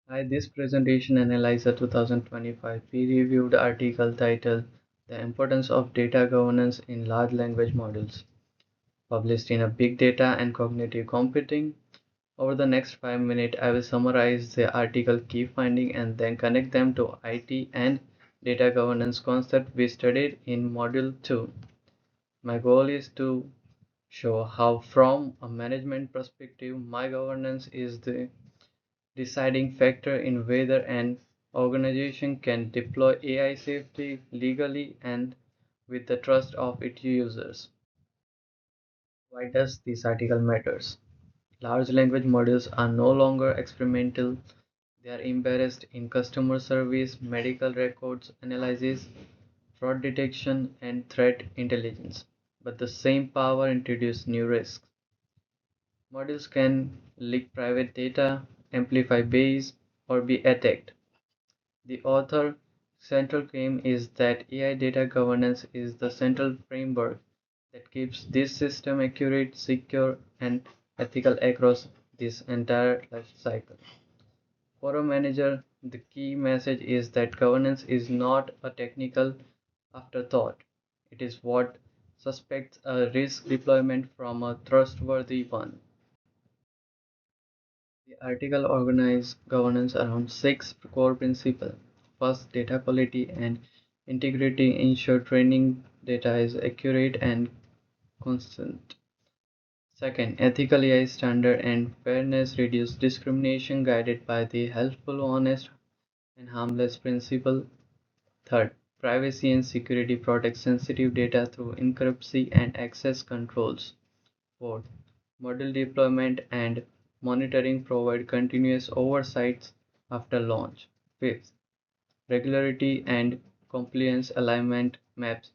Hi, this presentation analyzes a 2025 peer-reviewed article titled "The Importance of Data Governance in Large Language Models," published in a Big Data and Cognitive Computing. Over the next 5 minutes, I will summarize the article key findings and then connect them to IT and data governance concepts we studied in Module 2. My goal is to show how, from a management perspective, my governance is the deciding factor in whether an organization can deploy AI safely, legally, and with the trust of its users. Why does this article matters? Large language models are no longer experimental. They are embedded in customer service, medical records analysis, fraud detection, and threat intelligence. But the same power introduces new risks. Models can leak private data, amplify bias, or be attacked. The author's central claim is that AI data governance is the central framework that keeps this system accurate, secure, and ethical across this entire life cycle. For a manager, the key message is that governance is not a technical afterthought. It is what suspects a risk deployment from a trustworthy one. The article organizes governance around six core principles. First, data quality and integrity ensure training data is accurate and constant. Second, ethical AI standard and fairness reduce discrimination guided by the helpful, honest, and harmless principle. Third, privacy and security protect sensitive data through encryption and access controls. Fourth, model deployment and monitoring provide continuous oversights after launch. Fifth, regularity and compliance alignment maps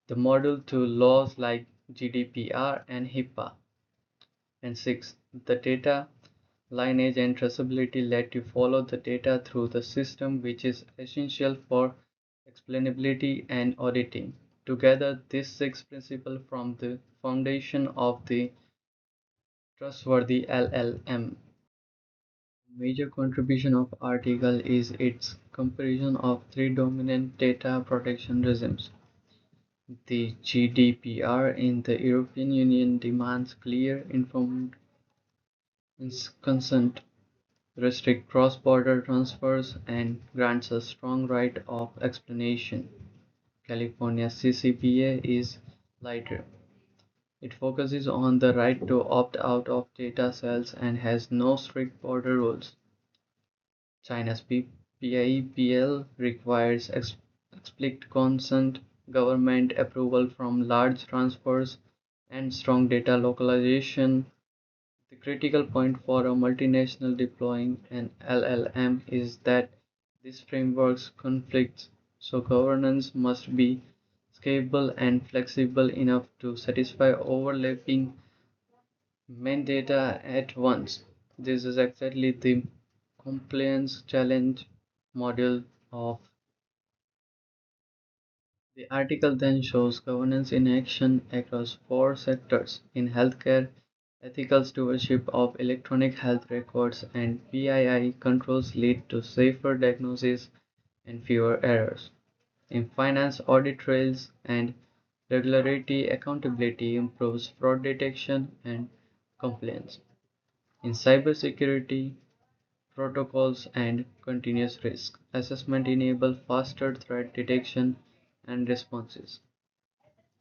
the model to laws like GDPR and HIPAA. And sixth, the data lineage and traceability let you follow the data through the system, which is essential for explainability and auditing. Together, these six principles form the foundation of the trustworthy LLM. Major contribution of article is its comparison of three dominant data protection regimes. The GDPR in the European Union demands clear, informed consent, restricts cross-border transfers, and grants a strong right of explanation. California CCPA is lighter. It focuses on the right to opt out of data sales and has no strict border rules. China's PIPL requires explicit consent, government approval from large transfers, and strong data localization. The critical point for a multinational deploying an LLM is that these frameworks conflict, so governance must be scalable and flexible enough to satisfy overlapping main data at once. This is exactly the compliance challenge module of the article then shows governance in action across four sectors in healthcare, ethical stewardship of electronic health records, and PII controls lead to safer diagnosis and fewer errors. In finance, audit trails and regulatory accountability improves fraud detection and compliance. In cybersecurity, protocols and continuous risk assessment enable faster threat detection and responses.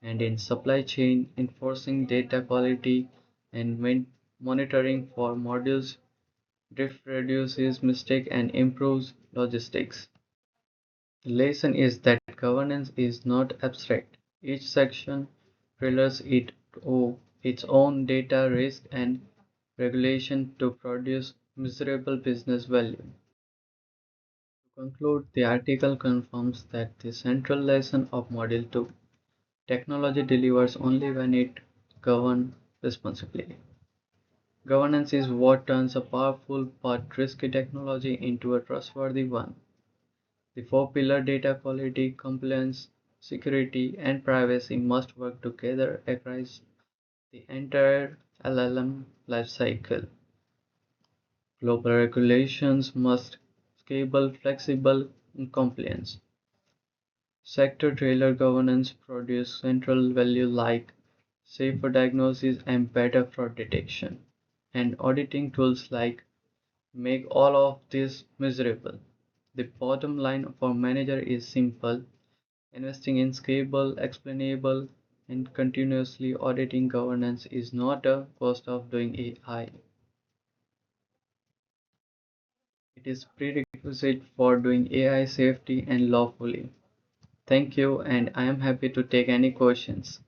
And in supply chain, enforcing data quality and monitoring for modules drift reduces mistake and improves logistics. The lesson is that governance is not abstract. Each section tailors it to its own data risk and regulation to produce measurable business value. To conclude, the article confirms that the central lesson of Module 2: technology delivers only when it governed responsibly. Governance is what turns a powerful but risky technology into a trustworthy one. The four-pillar data quality, compliance, security, and privacy must work together across the entire LLM lifecycle. Global regulations must scalable, flexible, and compliance. Sector-tailored governance produce central value like safer diagnosis and better fraud detection. And auditing tools like make all of this miserable. The bottom line for manager is simple: investing in scalable, explainable, and continuously auditing governance is not a cost of doing AI. It is prerequisite for doing AI safety and lawfully. Thank you, and I am happy to take any questions.